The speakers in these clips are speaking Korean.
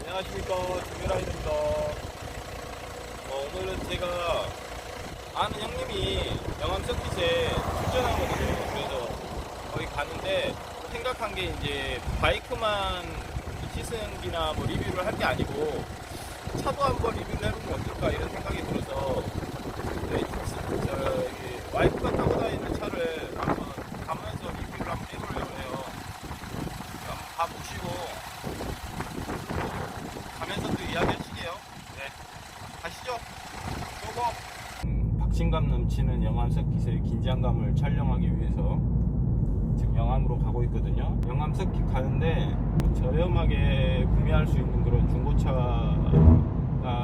안녕하십니까, 김유라입니다. 오늘은 제가 아는 형님이 영암 서킷에 출전하거든요. 그래서 거기 갔는데 생각한 게 이제 바이크만 시승기나 뭐 리뷰를 할 게 아니고 차도 한번 리뷰를 해보면 어떨까 이런 생각이 들어서 저기 와이프가 타고 다니는 차를 한번 가면서 리뷰를 한번 해보려고 해요. 한번 가보시고 가면서 또 이야기 하시게요. 네, 가시죠. 고고. 박진감 넘치는 영암 서킷의 긴장감을 촬영하기 위해서 지금 영암으로 가고 있거든요. 영암 서킷 가는데 저렴하게 구매할 수 있는 그런 중고차가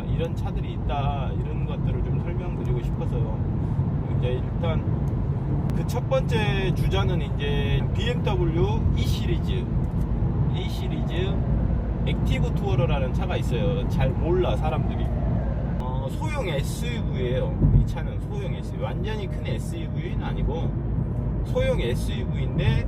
이런 차들이 있다, 이런 것들을 좀 설명드리고 싶어서 이제 일단 그 첫 번째 주자는 이제 BMW E 시리즈 액티브 투어러라는 차가 있어요. 잘 몰라 사람들이. 소형 SUV예요. 이 차는 소형 SUV, 완전히 큰 SUV는 아니고 소형 SUV인데,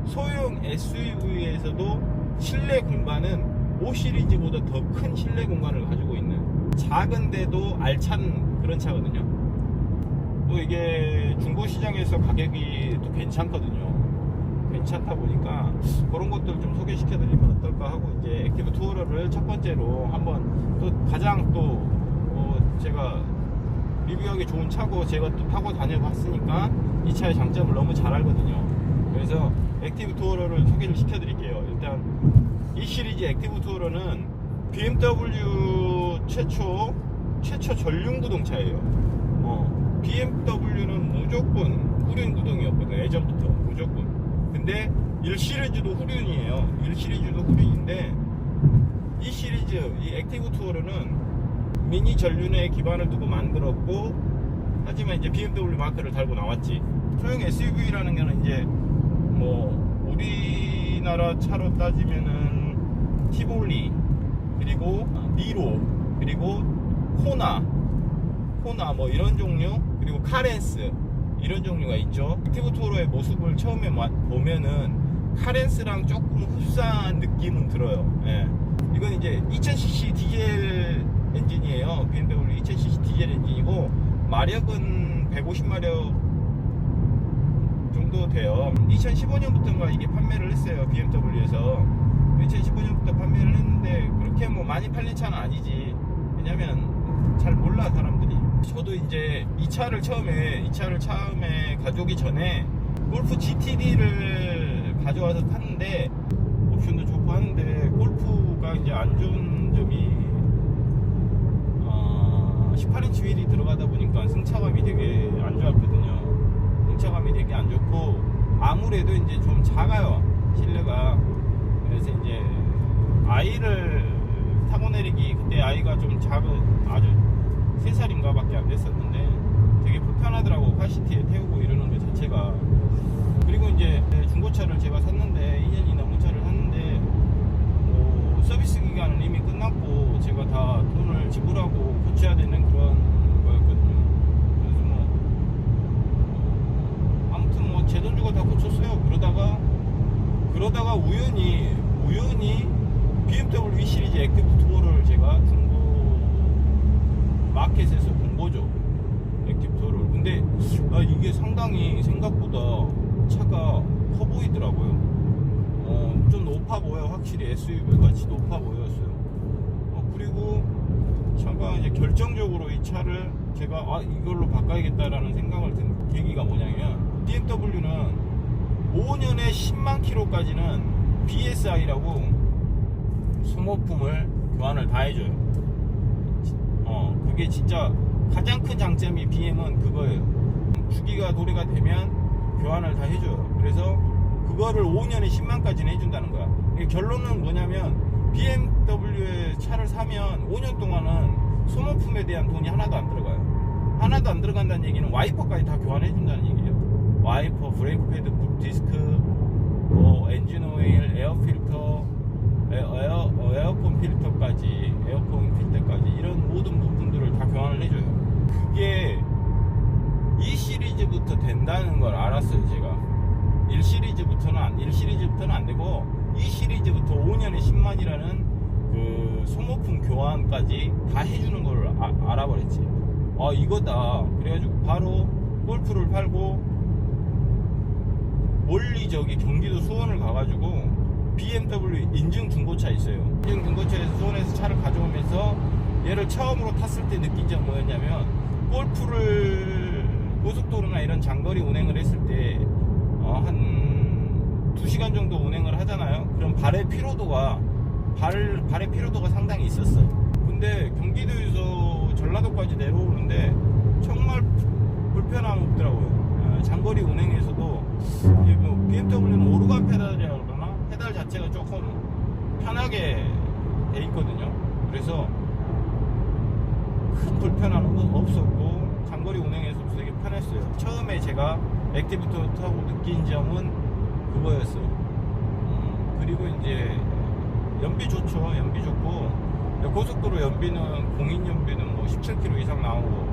소형 SUV에서도 실내 공간은 5 시리즈보다 더 큰 실내 공간을 가지고 있는, 작은데도 알찬 그런 차거든요. 또 이게 중고시장에서 가격이 또 괜찮거든요. 괜찮다 보니까 그런 것들 좀 소개시켜 드리면 어떨까 하고, 이제 액티브 투어러를 첫 번째로 한번, 또 가장 또 제가 리뷰하기 좋은 차고 제가 또 타고 다녀 봤으니까 이 차의 장점을 너무 잘 알거든요. 그래서 액티브 투어러를 소개를 시켜 드릴게요. 일단 이 시리즈 액티브 투어러는 BMW 최초 전륜 구동차예요. BMW는 무조건 후륜 구동이었거든요. 예전부터 무조건. 근데 1 시리즈도 후륜이에요. 1 시리즈도 후륜인데, 이 시리즈, 이 액티브 투어러는 미니 전륜에 기반을 두고 만들었고, 하지만 이제 BMW 마크를 달고 나왔지. 소형 SUV라는 거는 이제 뭐 우리나라 차로 따지면은 티볼리, 그리고 니로, 그리고 호나 뭐 이런 종류, 그리고 카렌스, 이런 종류가 있죠. 액티브 투어러의 모습을 처음에 보면은 카렌스랑 조금 흡사한 느낌은 들어요. 예. 이건 이제 2000cc 디젤 엔진이에요. BMW 2000cc 디젤 엔진이고, 마력은 150마력 정도 돼요. 2015년부터인가 이게 판매를 했어요. BMW에서 2015년부터 판매를 했는데 그렇게 뭐 많이 팔린 차는 아니지. 왜냐면 잘 몰라 사람들이. 저도 이제 이 차를 처음에 가져오기 전에 골프 GTD를 가져와서 탔는데, 옵션도 좋고 하는데 골프가 이제 안 좋은 점이 18인치 휠이 들어가다 보니까 승차감이 되게 안 좋았거든요. 승차감이 되게 안 좋고, 아무래도 이제 좀 작아요, 실내가. 그래서 이제 아이를 타고 내리기, 그때 아이가 좀 아주 3살인가 밖에 안 됐었는데 되게 불편하더라고, 카시트에 태우고 이러는 것 자체가. 그리고 이제 중고차를 제가 샀는데, 2년이 넘은 차를 샀는데 서비스 기간은 이미 끝났고 제가 다 돈을 지불하고 고쳐야 되는 그런 거였거든요. 그래서 아무튼 제 돈 주고 다 고쳤어요. 그러다가 우연히 BMW E 시리즈 액티브 투어를 제가 중고 마켓에서 본 거죠. 액티브 투어를. 근데 이게 상당히 생각보다 차가 커 보이더라고요. 좀 높아 보여. 확실히 SUV 같이 높아 보였어요. 그리고 차가 이제 결정적으로 이 차를 제가 이걸로 바꿔야겠다라는 생각을 든 계기가 뭐냐면, BMW는 5년에 10만 킬로까지는 BSI라고 소모품을 교환을 다 해줘요. 그게 진짜 가장 큰 장점이, BM은 그거예요. 주기가 도래가 되면 교환을 다 해줘요. 그래서 그거를 5년에 10만까지는 해준다는 거야. 결론은 뭐냐면, BMW의 차를 사면 5년 동안은 소모품에 대한 돈이 하나도 안 들어가요. 하나도 안 들어간다는 얘기는 와이퍼까지 다 교환해준다는 얘기예요. 와이퍼, 브레이크 패드, 디스크, 엔진 오일, 에어 필터, 에어컨 필터까지 이런 모든 부분들을 다 교환을 해줘요. 그게 E 시리즈부터 된다는 걸 알았어요, 제가. 1 시리즈부터는 안 되고 E 시리즈부터 5년에 10만이라는 그 소모품 교환까지 다 해주는 걸 알아버렸지. 이거다. 그래가지고 바로 골프를 팔고 멀리 저기 경기도 수원을 가가지고 BMW 인증 중고차 있어요. 인증 중고차에서 수원에서 차를 가져오면서 얘를 처음으로 탔을 때 느낀 점 뭐였냐면, 골프를 고속도로나 이런 장거리 운행을 했을 때 한 2시간 정도 운행을 하잖아요. 그럼 발의 피로도가 상당히 있었어. 근데 경기도에서 전라도까지 내려오는데 정말 불편함 없더라고요. 장거리 운행에서도 뭐 BMW는 오르간 페달이라고 그러나 페달 자체가 조금 편하게 돼 있거든요. 그래서 큰 불편함은 없었고 장거리 운행에서도 되게 편했어요. 처음에 제가 액티브토 타고 느낀 점은 그거였어요. 그리고 이제 연비 좋죠. 연비 좋고, 고속도로 연비는 공인 연비는 뭐 17km 이상 나오고,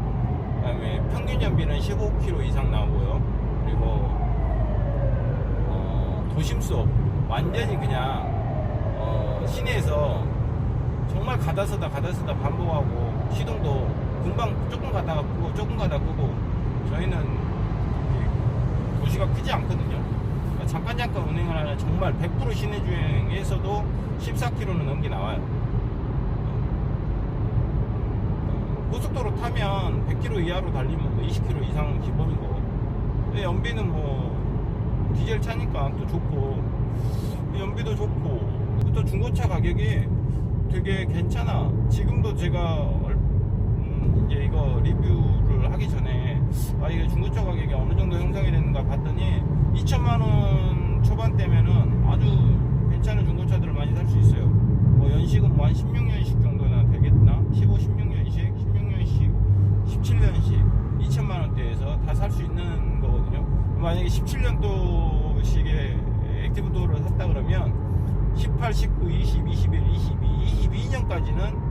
그다음에 평균 연비는 15km 이상 나오고요. 그리고 도심 속 완전히 그냥 시내에서 정말 가다서다 반복하고, 시동도 금방 조금 가다가 끄고 조금 가다가 끄고, 저희는 도시가 크지 않거든요. 그러니까 잠깐 운행을 하는 정말 100% 시내 주행에서도 14km는 넘게 나와요. 고속도로 타면 100km 이하로 달리면 20km 이상 기본이고, 연비는 뭐 디젤 차니까 또 좋고, 연비도 좋고, 또 중고차 가격이 되게 괜찮아. 지금도 제가 이제 이거 리뷰를 하기 전에 이게 중고차 가격이 어느 정도 형성이 됐는가 봤더니 2천만원 초반대면은 아주 괜찮은 중고차들을 많이 살 수 있어요. 뭐 연식은 뭐 한 16년식 정도나 되겠나? 16년식, 16년식, 17년식 2천만원대에서 다 살 수 있는 거거든요. 만약에 17년도식의 액티브도어를 샀다 그러면 18, 19, 20, 21, 22, 22년까지는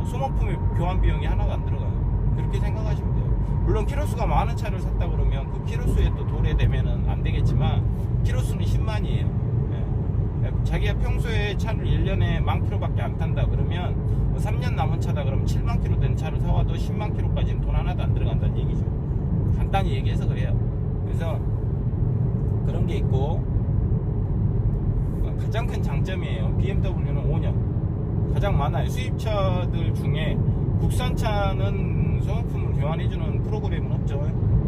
소모품의 교환 비용이 하나가 안 들어가요. 그렇게 생각하시면 돼요. 물론 키로수가 많은 차를 샀다 그러면 그 키로수에 또 도래되면은 안 되겠지만, 키로수는 10만이에요. 자기가 평소에 차를 1년에 10,000km밖에 안 탄다 그러면 3년 남은 차다 그러면 7만 km 된 차를 사와도 10만 km까지는 돈 하나도 안 들어간다는 얘기죠. 간단히 얘기해서 그래요. 그래서 그런 게 있고, 가장 큰 장점이에요. BMW는 5년 가장 많아요. 수입차들 중에 국산차는 소모품을 교환해주는 프로그램은 없죠.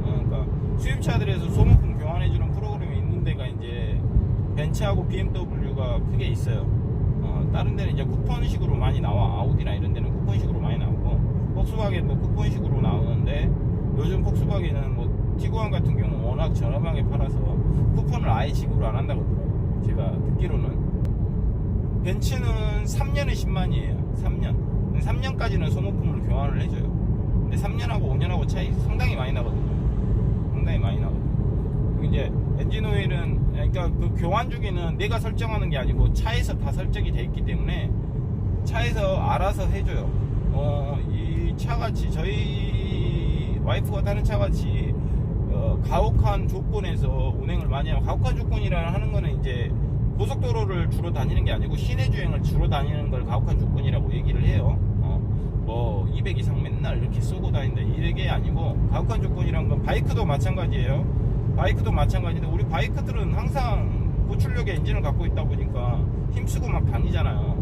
그러니까 수입차들에서 소모품 교환해주는 프로그램이 있는 데가 이제 벤츠하고 BMW가 크게 있어요. 다른 데는 이제 쿠폰식으로 많이 나와. 아우디나 이런 데는 쿠폰식으로 많이 나오고, 폭스바겐도 쿠폰식으로 나오는데, 요즘 폭스바겐은 뭐 티구안 같은 경우는 워낙 저렴하게 팔아서 쿠폰을 아예 지급을 안 한다고 그러더라고요. 제가 듣기로는. 벤츠는 3년에 10만이에요. 3년까지는 소모품을 교환을 해줘요. 근데 3년하고 5년하고 차이 상당히 많이 나거든요. 그리고 이제 엔진오일은, 그러니까 그 교환 주기는 내가 설정하는 게 아니고 차에서 다 설정이 돼 있기 때문에 차에서 알아서 해줘요. 이 차같이 저희 와이프가 타는 차같이 가혹한 조건에서 운행을 많이 하고, 가혹한 조건이라 하는 거는 이제 고속도로를 주로 다니는 게 아니고 시내 주행을 주로 다니는 걸 가혹한 조건이라고 얘기를 해요. 뭐 200 이상 맨날 이렇게 쏘고 다닌다 이게 아니고, 가혹한 조건이란 건 바이크도 마찬가지예요. 바이크도 마찬가지인데, 우리 바이크들은 항상 고출력의 엔진을 갖고 있다 보니까 힘쓰고 막 다니잖아요.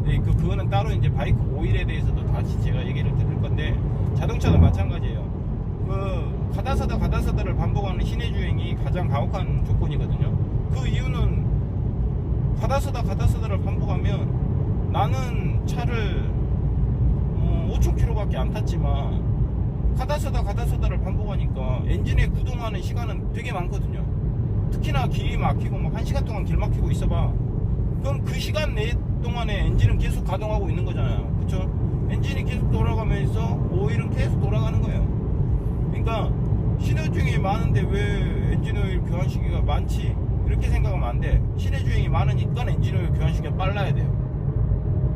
근데 그거는 따로 이제 바이크 오일에 대해서도 다시 제가 얘기를 드릴 건데, 자동차도 마찬가지예요. 가다서다를 반복하는 시내 주행이 가장 가혹한 조건이거든요. 그 이유는 가다서다를 반복하면, 나는 차를 5,000km밖에 안 탔지만 가다서다를 반복하니까 엔진에 구동하는 시간은 되게 많거든요. 특히나 길이 막히고 막 1시간 동안 길 막히고 있어봐. 그럼 그 시간 내 동안에 엔진은 계속 가동하고 있는 거잖아요. 그쵸? 엔진이 계속 돌아가면서 오일은 계속 돌아가는 거예요. 그러니까 시내 주행이 많은데 왜 엔진 오일 교환 시기가 많지? 이렇게 생각하면 안 돼. 시내 주행이 많으니까 엔진 오일 교환 시기가 빨라야 돼요.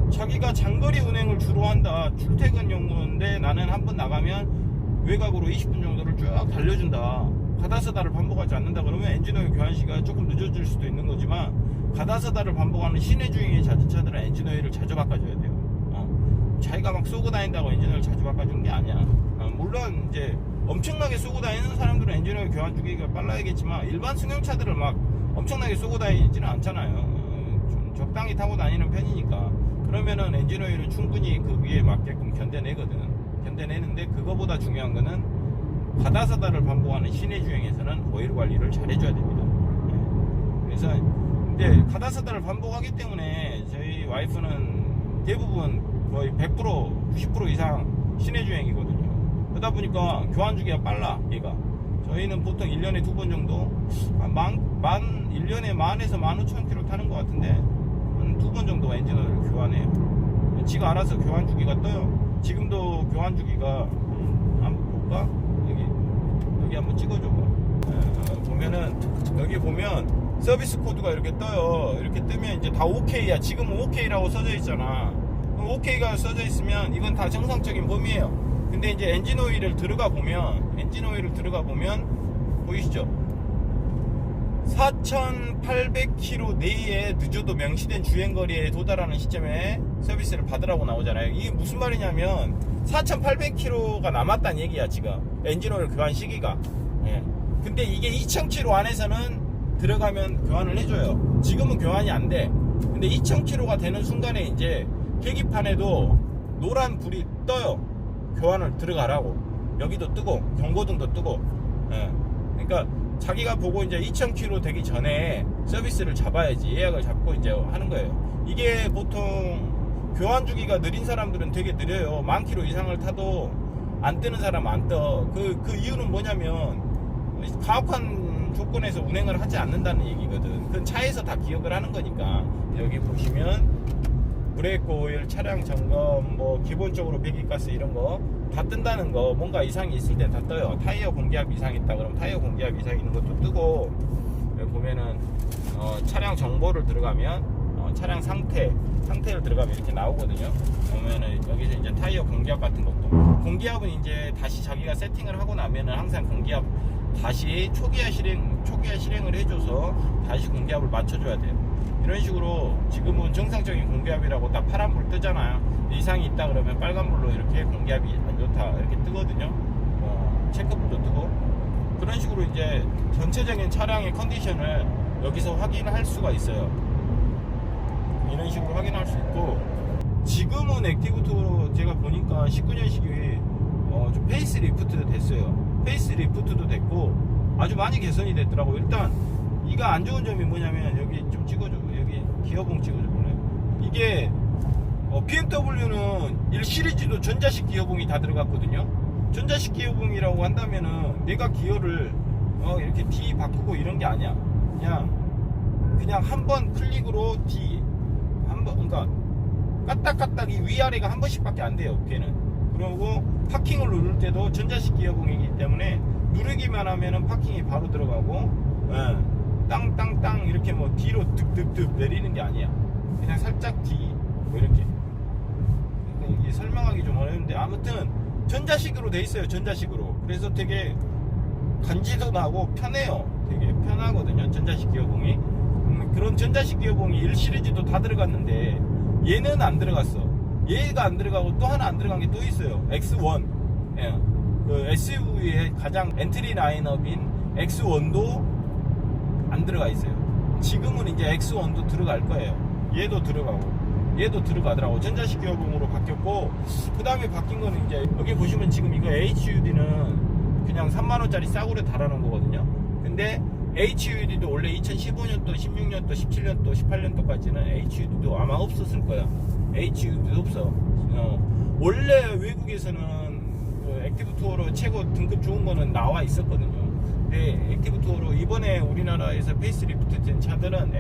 자기가 장거리 운행을 주로 한다, 출퇴근용인데 나는 한 번 나가면 외곽으로 20분 정도를 쭉 달려준다, 가다서다를 반복하지 않는다 그러면 엔진오일 교환 시간이 조금 늦어질 수도 있는 거지만, 가다서다를 반복하는 시내 주행의 자동차들은 엔진오일을 자주 바꿔줘야 돼요. 자기가 막 쏘고 다닌다고 엔진오일 자주 바꿔주는 게 아니야. 물론 이제 엄청나게 쏘고 다니는 사람들은 엔진오일 교환 주기가 빨라야겠지만 일반 승용차들을 막 엄청나게 쏘고 다니지는 않잖아요. 좀 적당히 타고 다니는 편이니까. 그러면은 엔진오일은 충분히 그 위에 맞게끔 견뎌내는데 그거보다 중요한 거는 가다서다를 반복하는 시내 주행에서는 오일 관리를 잘 해줘야 됩니다. 그래서 근데 가다서다를 반복하기 때문에 저희 와이프는 대부분 거의 100% 90% 이상 시내 주행이거든요. 그러다 보니까 교환 주기가 빨라. 얘가 저희는 보통 1년에 2번 정도 1년에 10,000에서 15,000km 타는 것 같은데 한 2번 정도 엔진오일을 교환해요. 지가 알아서 교환 주기가 떠요. 지금도 교환 주기가 한번 볼까? 여기 한번 찍어줘 봐. 보면은 여기 보면 서비스 코드가 이렇게 떠요. 이렇게 뜨면 이제 다 OK야. 지금은 OK라고 써져 있잖아. 그럼 OK가 써져 있으면 이건 다 정상적인 범위예요. 근데 이제 엔진오일을 들어가 보면 보이시죠? 4,800km 내에 늦어도 명시된 주행거리에 도달하는 시점에 서비스를 받으라고 나오잖아요. 이게 무슨 말이냐면 4,800km가 남았다는 얘기야. 지금 엔진오일 교환 시기가. 예. 근데 이게 2,000km 안에서는 들어가면 교환을 해줘요. 지금은 교환이 안 돼. 근데 2,000km가 되는 순간에 이제 계기판에도 노란 불이 떠요. 교환을 들어가라고. 여기도 뜨고 경고등도 뜨고. 예. 그러니까 자기가 보고 이제 2,000km 되기 전에 서비스를 잡아야지. 예약을 잡고 이제 하는 거예요. 이게 보통 교환 주기가 느린 사람들은 되게 느려요. 10,000km 이상을 타도 안 뜨는 사람은 안 떠. 그 이유는 뭐냐면 가혹한 조건에서 운행을 하지 않는다는 얘기거든. 그건 차에서 다 기억을 하는 거니까. 여기 보시면 브레이크 오일, 차량 점검, 뭐 기본적으로 배기가스 이런 거 다 뜬다는 거. 뭔가 이상이 있을 때 다 떠요. 타이어 공기압 이상 있다 그러면 타이어 공기압 이상 있는 것도 뜨고, 여기 보면은 차량 정보를 들어가면 차량 상태를 들어가면 이렇게 나오거든요. 보면은 여기서 이제 타이어 공기압 같은 것도, 공기압은 이제 다시 자기가 세팅을 하고 나면은 항상 공기압 다시 초기화 실행을 해줘서 다시 공기압을 맞춰줘야 돼요. 이런 식으로 지금은 정상적인 공기압이라고 딱 파란불 뜨잖아요. 이상이 있다 그러면 빨간불로 이렇게 공기압이 안 좋다 이렇게 뜨거든요. 체크불도 뜨고. 그런 식으로 이제 전체적인 차량의 컨디션을 여기서 확인할 수가 있어요. 이런 식으로 확인할 수 있고, 지금은 액티브2로 제가 보니까 19년식이 좀 페이스 리프트 됐어요. 페이스 리프트도 됐고 아주 많이 개선이 됐더라고요. 일단 이가 안 좋은 점이 뭐냐면, 여기 좀 찍어줘. 여기 기어봉 찍어줘 보네. 이게 BMW는 1 시리즈도 전자식 기어봉이 다 들어갔거든요. 전자식 기어봉이라고 한다면은 내가 기어를 이렇게 D 바꾸고 이런 게 아니야. 그냥 한 번 클릭으로 D 한 번, 그러니까 까딱까딱 이 위아래가 한 번씩밖에 안 돼요. 걔는. 그리고 파킹을 누를 때도 전자식 기어봉이기 때문에 누르기만 하면은 파킹이 바로 들어가고, 땅땅땅 이렇게 뭐 D로 득득득 내리는 게 아니야. 그냥 살짝 D 뭐 이렇게. 이게 설명하기 좀 어려운데 아무튼 전자식으로 돼 있어요. 전자식으로. 그래서 되게 간지도 나고 편해요. 되게 편하거든요. 전자식 기어봉이. 그런 전자식 기어봉이 1 시리즈도 다 들어갔는데 얘는 안 들어갔어. 얘가 안 들어가고 또 하나 안 들어간 게 또 있어요. X1. 예. 그 SUV의 가장 엔트리 라인업인 X1도 안 들어가 있어요. 지금은 이제 X1도 들어갈 거예요. 얘도 들어가고 얘도 들어가더라고. 전자식 기어봉으로 바뀌었고, 그 다음에 바뀐 거는 이제 여기 보시면 지금 이거 HUD는 그냥 3만원짜리 싸구려 달아놓은 거거든요. 근데 HUD도 원래 2015년도, 16년도, 17년도, 18년도까지는 HUD도 아마 없었을 거야. HUD도 없어. 원래 외국에서는 그 액티브2로 최고 등급 좋은 거는 나와 있었거든요. 근데 액티브2로 이번에 우리나라에서 페이스리프트 된 차들은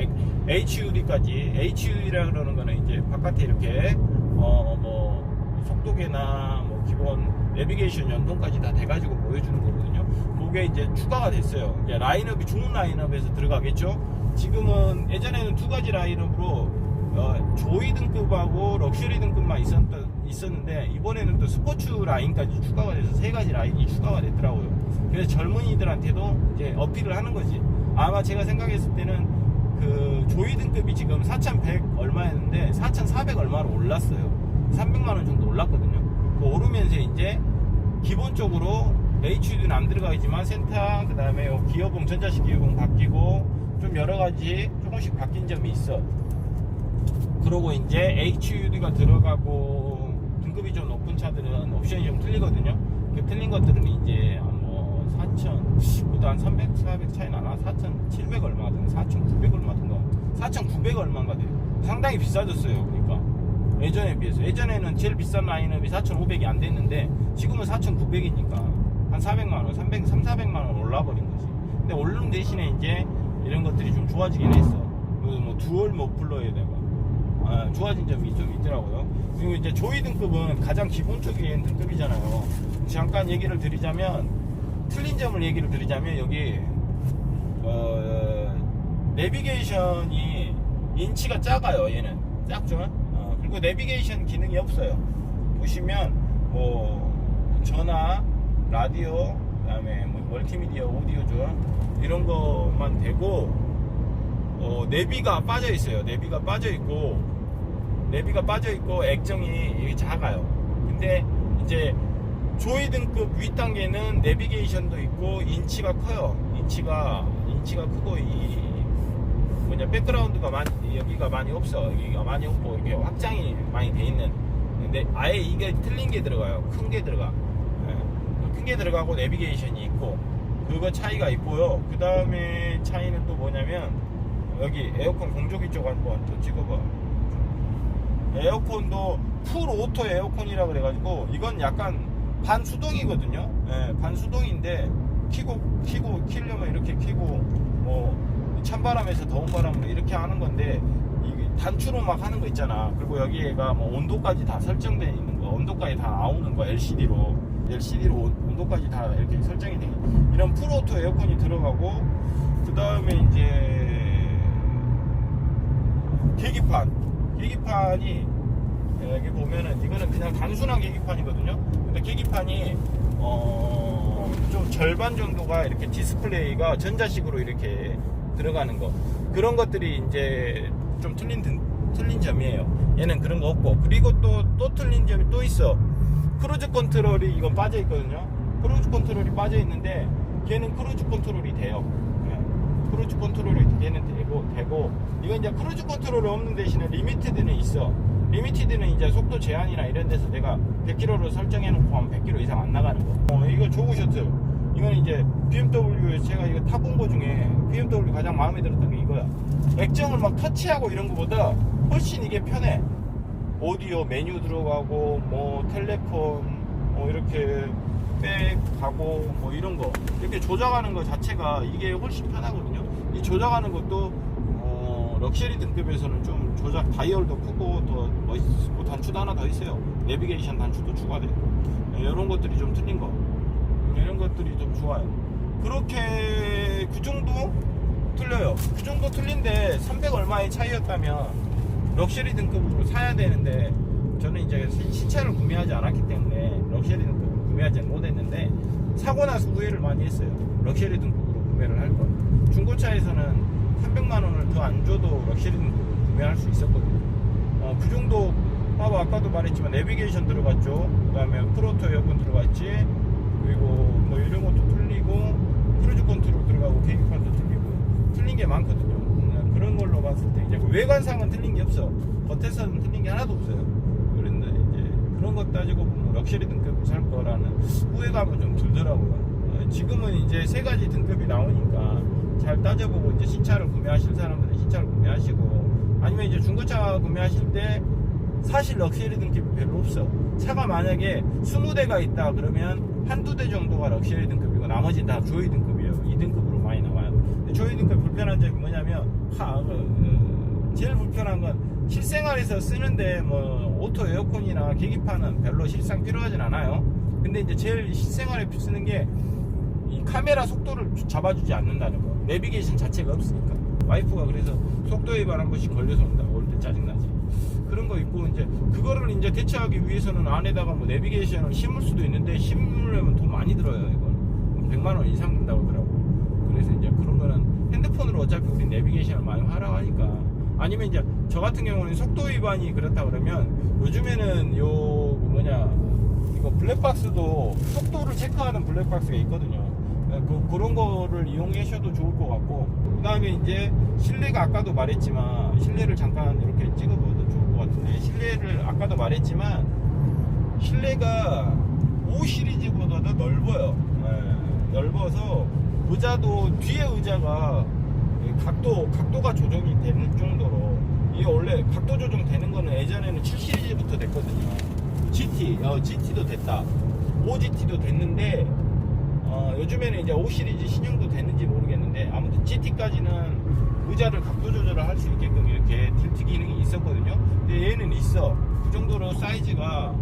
HUD까지, HUD라 그러는 거는 이제 바깥에 이렇게 뭐 속도계나 뭐 기본 내비게이션 연동까지 다 돼가지고 보여주는 거거든요. 그게 이제 추가가 됐어요. 이제 라인업이 좋은 라인업에서 들어가겠죠. 지금은 예전에는 두 가지 라인업으로 조이 등급하고 럭셔리 등급만 있었는데 이번에는 또 스포츠 라인까지 추가가 돼서 세 가지 라인이 추가가 됐더라고요. 그래서 젊은이들한테도 이제 어필을 하는 거지. 아마 제가 생각했을 때는 그 조이 등급이 지금 4,100 얼마였는데 4,400 얼마로 올랐어요. 300만 원 정도 올랐거든요. 그 오르면서 이제 기본적으로 HUD는 안 들어가 있지만 센터, 그 다음에 기어봉, 전자식 기어봉 바뀌고 좀 여러 가지 조금씩 바뀐 점이 있어. 그러고 이제 HUD가 들어가고 등급이 좀 높은 차들은 옵션이 좀 틀리거든요. 그 틀린 것들은 이제 뭐 4,000보다 한 300, 400 차이 나나? 4,700 얼마든 4,900 얼마든가 4,900 얼마인가 돼요. 상당히 비싸졌어요. 그러니까 예전에 비해서. 예전에는 제일 비싼 라인업이 4,500이 안 됐는데 지금은 4,900이니까 한 400만원, 3,400만원 올라버린 거지. 근데 오르는 대신에 이제 이런 것들이 좀 좋아지긴 했어. 뭐 듀얼 머플러에다가 좋아진 점이 좀 있더라고요. 그리고 이제 조이 등급은 가장 기본적인 등급이잖아요. 잠깐 얘기를 드리자면, 틀린 점을 얘기를 드리자면, 여기 내비게이션이 인치가 작아요. 얘는 작죠. 그리고 내비게이션 기능이 없어요. 보시면 뭐 전화, 라디오, 그다음에 뭐 멀티미디어, 오디오죠. 이런 것만 되고 내비가 빠져 있어요. 내비가 빠져 있고 액정이 작아요. 근데 이제 조이 등급 위 단계는 내비게이션도 있고 인치가 커요. 인치가 크고 이 백그라운드가 여기가 많이 없어. 여기가 많이 없고 이게 확장이 많이 돼 있는. 근데 아예 이게 틀린 게 들어가요. 큰 게 들어가. 큰 게 들어가고 내비게이션이 있고 그거 차이가 있고요. 그 다음에 차이는 또 뭐냐면 여기 에어컨 공조기 쪽 한번 또 찍어봐. 에어컨도 풀 오토 에어컨이라 그래가지고 이건 약간 반수동이거든요. 반수동인데 키려면 이렇게 키고 뭐 찬바람에서 더운 바람으로 이렇게 하는 건데 이게 단추로 막 하는 거 있잖아. 그리고 여기가 뭐 온도까지 다 설정되어 있는 거, 온도까지 다 나오는 거, LCD로 온도까지 다 이렇게 설정이 돼. 이런 풀오토 에어컨이 들어가고 그 다음에 이제 계기판이 여기 보면은 이거는 그냥 단순한 계기판이거든요. 근데 계기판이 좀 절반 정도가 이렇게 디스플레이가 전자식으로 이렇게 들어가는 거, 그런 것들이 이제 좀 틀린 점이에요. 얘는 그런 거 없고, 그리고 또 틀린 점이 또 있어. 크루즈 컨트롤이 이건 빠져 있거든요. 크루즈 컨트롤이 빠져 있는데 걔는 크루즈 컨트롤이 돼요. 크루즈 컨트롤이 걔는 되고 이건 이제 크루즈 컨트롤이 없는 대신에 리미티드는 있어. 리미티드는 이제 속도 제한이나 이런 데서 내가 100km로 설정해 놓고 하면 100km 이상 안 나가는 거. 이거 조그 셔틀. 이건 이제 BMW, 제가 이거 타본 거 중에 BMW 가장 마음에 들었던 게 이거야. 액정을 막 터치하고 이런 거보다 훨씬 이게 편해. 오디오 메뉴 들어가고 뭐 텔레폰 뭐 이렇게 백하고 뭐 이런 거 이렇게 조작하는 거 자체가 이게 훨씬 편하거든요. 이 조작하는 것도 럭셔리 등급에서는 좀 조작 다이얼도 크고 더 멋있고 단추도 하나 더 있어요. 내비게이션 단추도 추가되고 이런 것들이 좀 틀린 거, 이런 것들이 좀 좋아요. 그렇게 그 정도 틀려요. 그 정도 틀린데 300 얼마의 차이였다면 럭셔리 등급으로 사야 되는데 저는 이제 신차를 구매하지 않았기 때문에 럭셔리 등급으로 구매하지 못했는데 사고 나서 후회를 많이 했어요. 럭셔리 등급으로 구매를 할 걸. 중고차에서는 300만원을 더 안 줘도 럭셔리 등급으로 구매할 수 있었거든요. 그 정도 봐봐. 아까도 말했지만 내비게이션 들어갔죠. 그 다음에 프로토 에어컨 들어갔지. 그리고 뭐 이런 것도 틀리고 크루즈 컨트롤 들어가고 계기판도 틀리고 틀린 게 많거든요. 그런 걸로 봤을 때 이제 외관상은 틀린 게 없어. 겉에서는 틀린 게 하나도 없어요. 그런데 이제 그런 것 따지고 보면 럭셔리 등급을 살 거라는 후회감은 좀 들더라고요. 지금은 이제 세 가지 등급이 나오니까 잘 따져보고 이제 신차를 구매하실 사람들은 신차를 구매하시고, 아니면 이제 중고차 구매하실 때 사실 럭셔리 등급이 별로 없어. 차가 만약에 20대가 있다 그러면 한두 대 정도가 럭셔리 등급이고 나머지는 다 조이 등급이에요. 2등급으로 많이 나와요. 근데 조이 등급 불편한 점이 뭐냐면 제일 불편한 건 실생활에서 쓰는데 뭐 오토 에어컨이나 계기판은 별로 실상 필요하진 않아요. 근데 이제 제일 실생활에 쓰는 게 이 카메라 속도를 잡아주지 않는다는 거. 내비게이션 자체가 없으니까. 와이프가 그래서 속도 위반 한 번씩 걸려서 온다고 올 때 짜증나지. 그런 거 있고, 이제 그거를 이제 대체하기 위해서는 안에다가 뭐 내비게이션을 심을 수도 있는데 심으려면 돈 많이 들어요. 이건 100만원 이상 든다고 하더라고. 그래서 이제 그런 거는 핸드폰으로 어차피 우리 내비게이션을 많이 활용하니까 아니면 이제 저 같은 경우는 속도 위반이 그렇다 그러면 요즘에는 이거 블랙박스도 속도를 체크하는 블랙박스가 있거든요. 그런 거를 이용하셔도 좋을 것 같고, 그 다음에 이제 실내가 아까도 말했지만, 실내를 잠깐 이렇게 찍어봐도 좋을 것 같은데, 실내를 아까도 말했지만 실내가 5 시리즈보다도 넓어요. 넓어서 의자도 뒤에 의자가 각도가 조정이 되는 정도로, 이게 원래 각도 조정 되는 거는 예전에는 7 시리즈부터 됐거든요. GT도 됐다. 5GT도 됐는데 요즘에는 이제 5 시리즈 신형도 됐는지 모르겠는데, 아무튼 GT까지는 의자를 각도 조절을 할 수 있게끔 이렇게 틸트 기능이 있었거든요. 근데 얘는 있어. 그 정도로 사이즈가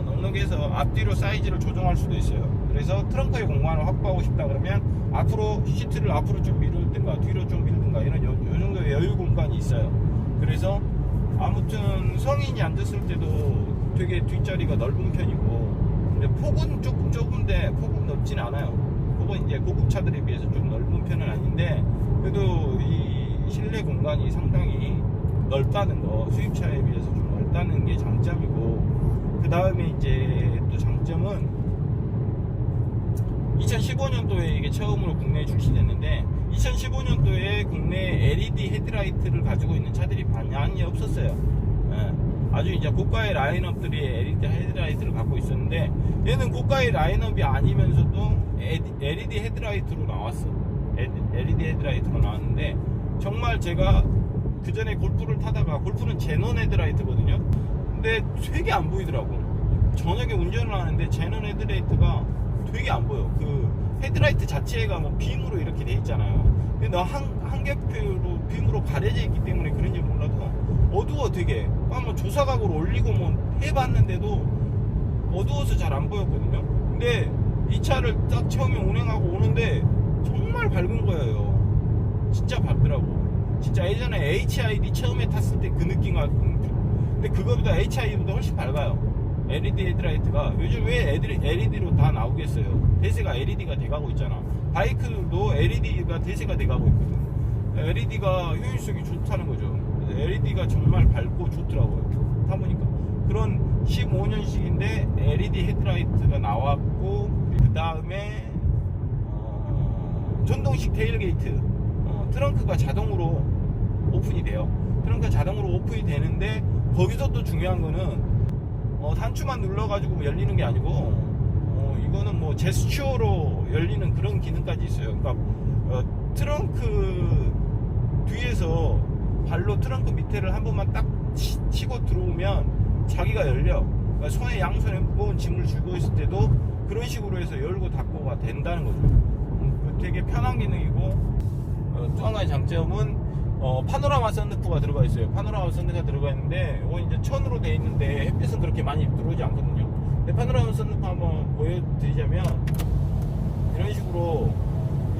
넉넉해서 앞뒤로 사이즈를 조정할 수도 있어요. 그래서 트렁크의 공간을 확보하고 싶다 그러면 앞으로 시트를 앞으로 좀 밀든가 뒤로 좀 밀든가 이런 요 정도의 여유 공간이 있어요. 그래서 아무튼 성인이 앉았을 때도 되게 뒷자리가 넓은 편이고, 근데 폭은 조금 좁은데 폭은 넓진 않아요. 폭은 이제 고급차들에 비해서 좀 넓은 편은 아닌데, 그래도 이 실내 공간이 상당히 넓다는 거, 수입차에 비해서 좀 넓다는 게 장점이고, 그 다음에 이제 또 장점은 2015년도에 이게 처음으로 국내에 출시됐는데, 2015년도에 국내 LED 헤드라이트를 가지고 있는 차들이 많이 없었어요. 아주 이제 고가의 라인업들이 LED 헤드라이트를 갖고 있었는데, 얘는 고가의 라인업이 아니면서도 LED 헤드라이트로 나왔어. LED 헤드라이트로 나왔는데, 정말 제가 그 전에 골프를 타다가, 골프는 제논 헤드라이트거든요. 근데 되게 안 보이더라고. 저녁에 운전을 하는데 제논 헤드라이트가 되게 안 보여. 그 헤드라이트 자체가 뭐 빔으로 이렇게 돼 있잖아요. 근데 나 한 겹으로 빔으로 가려져 있기 때문에 그런지 몰라도 어두워 되게. 뭐 조사각으로 올리고 뭐 해봤는데도 어두워서 잘 안 보였거든요. 근데 이 차를 딱 처음에 운행하고 오는데 정말 밝은 거예요. 진짜 밝더라고. 진짜 예전에 HID 처음에 탔을 때 그 느낌 같은. 근데 그거보다 HID보다 훨씬 밝아요. LED 헤드라이트가. 요즘 왜 LED로 다 나오겠어요? 대세가 LED가 돼가고 있잖아. 바이크도 LED가 대세가 돼가고 있거든. LED가 효율성이 좋다는 거죠. LED가 정말 밝고 좋더라고요. 타보니까. 그런 15년식인데 LED 헤드라이트가 나왔고, 그 다음에 전동식 테일게이트, 트렁크가 자동으로 오픈이 돼요. 트렁크가 자동으로 오픈이 되는데, 거기서 또 중요한 거는 단추만 눌러가지고 열리는 게 아니고, 이거는 뭐 제스처로 열리는 그런 기능까지 있어요. 그러니까 트렁크 뒤에서 발로 트렁크 밑에를 한 번만 딱 치고 들어오면 자기가 열려. 그러니까 손에 양손에 무거운 짐을 쥐고 있을 때도 그런 식으로 해서 열고 닫고가 된다는 거죠. 되게 편한 기능이고, 또 한 가지 장점은 파노라마 선루프가 들어가 있어요. 파노라마 선루프가 들어가 있는데, 이거 이제 천으로 되어 있는데 햇빛은 그렇게 많이 들어오지 않거든요. 근데 파노라마 선루프 한번 보여드리자면, 이런 식으로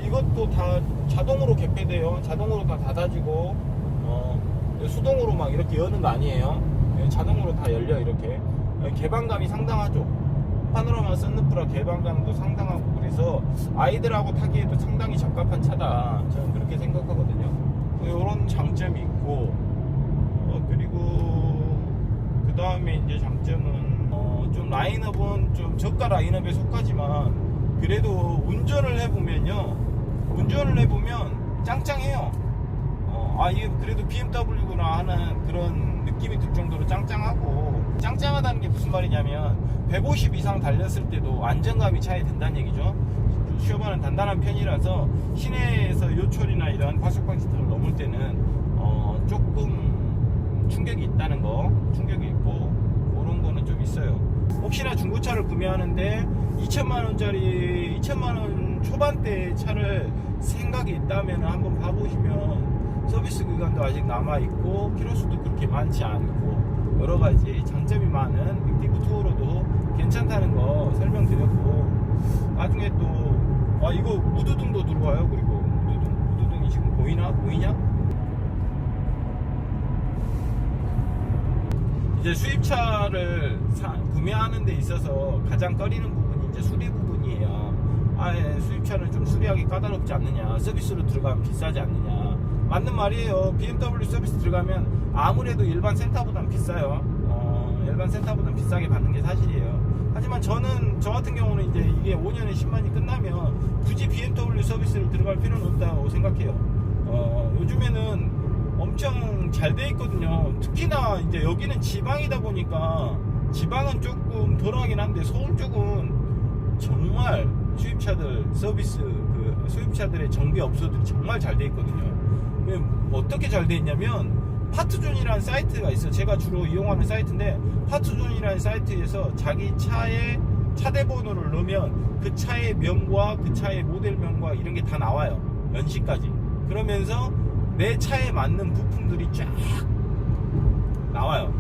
이것도 다 자동으로 개폐돼요. 자동으로 다 닫아지고, 수동으로 막 이렇게 여는 거 아니에요. 자동으로 다 열려. 이렇게 개방감이 상당하죠. 파노라마 선루프라 개방감도 상당하고, 그래서 아이들하고 타기에도 상당히 적합한 차다, 저는 그렇게 생각하거든요. 이런 장점이 있고, 그리고 그 다음에 이제 장점은 좀 라인업은 좀 저가 라인업에 속하지만, 그래도 운전을 해보면 짱짱해요. 이게 그래도 BMW구나 하는 그런 느낌이 들 정도로 짱짱하고, 짱짱하다는 게 무슨 말이냐면 150 이상 달렸을 때도 안정감이 차에 든다는 얘기죠. 슈어바는 단단한 편이라서 시내에서 요철이나 이런 과속방지턱을 넘을 때는 조금 충격이 있다는 거, 충격이 있고, 그런 거는 좀 있어요. 혹시나 중고차를 구매하는데 2천만원 초반대 차를 생각이 있다면 한번 봐보시면, 서비스 기간도 아직 남아있고 키로수도 그렇게 많지 않고 여러가지 장점이 많은 빅디브 투어로도 괜찮다는 거 설명드렸고, 나중에 또 이거 무드등도 들어와요. 그리고 무드등이 지금 보이냐? 이제 수입차를 구매하는 데 있어서 가장 꺼리는 부분이 이제 수리 부분이에요. 수입차는 좀 수리하기 까다롭지 않느냐, 서비스로 들어가면 비싸지 않느냐, 맞는 말이에요. BMW 서비스 들어가면 아무래도 일반 센터보단 비싸요. 일반 센터보단 비싸게 받는 게 사실이에요. 하지만 저 같은 경우는 이제 이게 5년에 10만이 끝나면 굳이 BMW 서비스를 들어갈 필요는 없다고 생각해요. 요즘에는 엄청 잘 돼 있거든요. 특히나 이제 여기는 지방이다 보니까 지방은 조금 덜하긴 한데 서울 쪽은 정말 수입차들 서비스 수입차들의 정비업소들이 정말 잘 돼 있거든요. 어떻게 잘 돼 있냐면 파트존이라는 사이트가 있어요. 제가 주로 이용하는 사이트인데 파트존이라는 사이트에서 자기 차에 차대 번호를 넣으면 그 차의 명과 그 차의 모델명과 이런 게 다 나와요. 연식까지. 그러면서 내 차에 맞는 부품들이 쫙 나와요.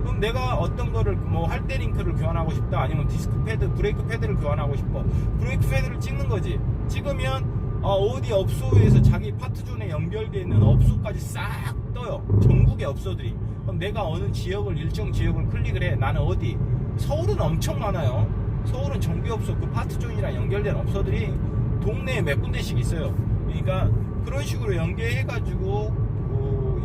그럼 내가 어떤 거를 뭐 할때링크를 교환하고 싶다, 아니면 디스크 패드, 브레이크 패드를 교환하고 싶어. 브레이크 패드를 찍는 거지. 찍으면 어디 업소에서 자기 파트존에 연결되어 있는 업소까지 싹 떠요. 전국의 업소들이. 그럼 내가 어느 지역을, 일정 지역을 클릭을 해. 나는 어디? 서울은 엄청 많아요. 서울은 정비업소, 그 파트존이랑 연결된 업소들이 동네에 몇 군데씩 있어요. 그러니까 그런 식으로 연계해가지고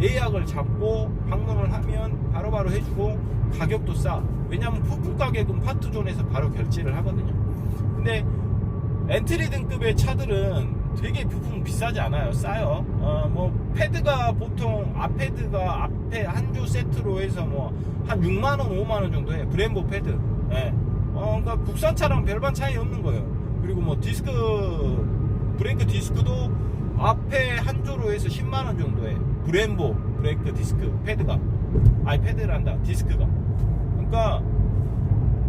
예약을 잡고 방문을 하면 바로바로 해주고 가격도 싸. 왜냐면 부품 가격은 파트존에서 바로 결제를 하거든요. 근데 엔트리 등급의 차들은 되게 부품 비싸지 않아요. 싸요. 뭐 패드가 보통 앞패드가 앞에 한 조 세트로 해서 뭐 한 6만원 5만원 정도 해. 브렘보 패드. 예. 그러니까 국산차랑 별반 차이 없는 거예요. 그리고 뭐 디스크, 브레이크 디스크도 앞에 한 조로 해서 10만원 정도 해. 브렘보 브레이크 디스크 패드가, 아니 패드란다, 디스크가. 그러니까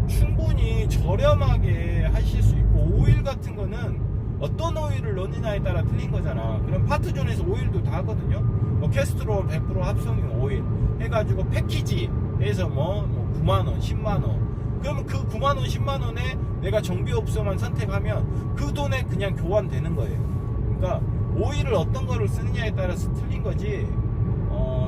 충분히 저렴하게 하실 수 있고, 오일 같은 거는 어떤 오일을 넣느냐에 따라 틀린 거잖아. 그럼 파트존에서 오일도 다 하거든요. 뭐 캐스트롤 100% 합성유 오일 해가지고 패키지에서 뭐 9만원 10만원, 그러면 그 9만원 10만원에 내가 정비업소만 선택하면 그 돈에 그냥 교환되는 거예요. 그러니까 오일을 어떤 거를 쓰느냐에 따라서 틀린 거지,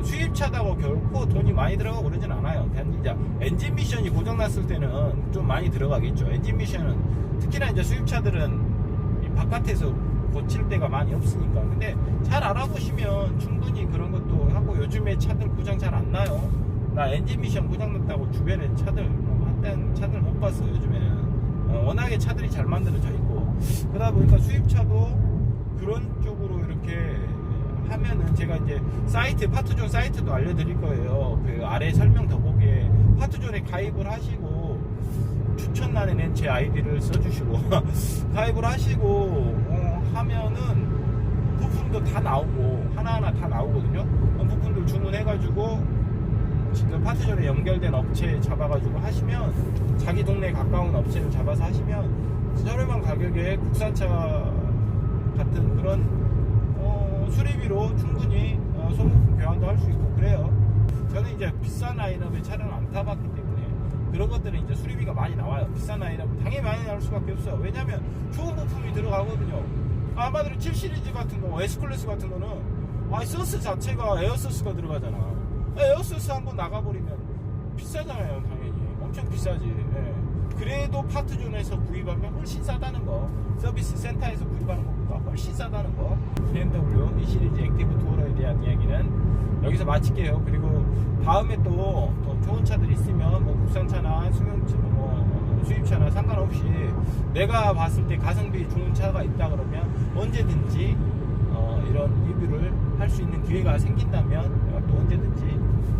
수입차다고 결코 돈이 많이 들어가고 그러진 않아요. 이제 엔진 미션이 고장났을 때는 좀 많이 들어가겠죠. 엔진 미션은 특히나 이제 수입차들은 바깥에서 고칠 때가 많이 없으니까. 근데 잘 알아보시면 충분히 그런 것도 하고, 요즘에 차들 고장 잘 안 나요. 나 엔진 미션 고장났다고 주변에 차들 한땐 차들 못 봤어. 요즘에는 워낙에 차들이 잘 만들어져 있고, 그러다 보니까 수입차도 그런 쪽으로 이렇게 하면은, 제가 이제 사이트, 파트존 사이트도 알려드릴 거예요. 그 아래 설명 더보기에 파트존에 가입을 하시고 추천란에는 제 아이디를 써주시고 가입을 하시고 하면은 부품도 다 나오고, 하나하나 다 나오거든요. 부품들 주문해가지고 지금 파트존에 연결된 업체 잡아가지고 하시면, 자기 동네에 가까운 업체를 잡아서 하시면 저렴한 가격에 국산차 같은 그런 수리비로 충분히 소모품 교환도 할 수 있고 그래요. 저는 이제 비싼 라인업의 차량을 안 타봤기 때문에 그런 것들은 이제 수리비가 많이 나와요. 비싼 라인업 당연히 많이 나올 수밖에 없어요. 왜냐면 좋은 부품이 들어가거든요. 아마도 7 시리즈 같은 거, S클래스 같은 거는 소스 자체가 에어소스가 들어가잖아. 에어소스 한번 나가버리면 비싸잖아요. 당연히 엄청 비싸지. 예. 그래도 파트존에서 구입하면 훨씬 싸다는 거, 서비스 센터에서 구입하는 것보다 훨씬 싸다는 거. BMW E 시리즈 액티브 투어러에 대한 이야기는 여기서 마칠게요. 그리고 다음에 또 좋은 차들 있으면 뭐 국산차나 수입차나 상관없이 내가 봤을 때 가성비 좋은 차가 있다 그러면 언제든지 이런 리뷰를 할 수 있는 기회가 생긴다면 내가 또 언제든지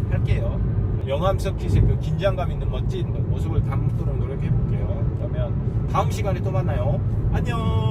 할게요. 영암 서킷의 그 긴장감 있는 멋진 모습을 담도록 노력해 볼게요. 그러면 다음 시간에 또 만나요. 안녕.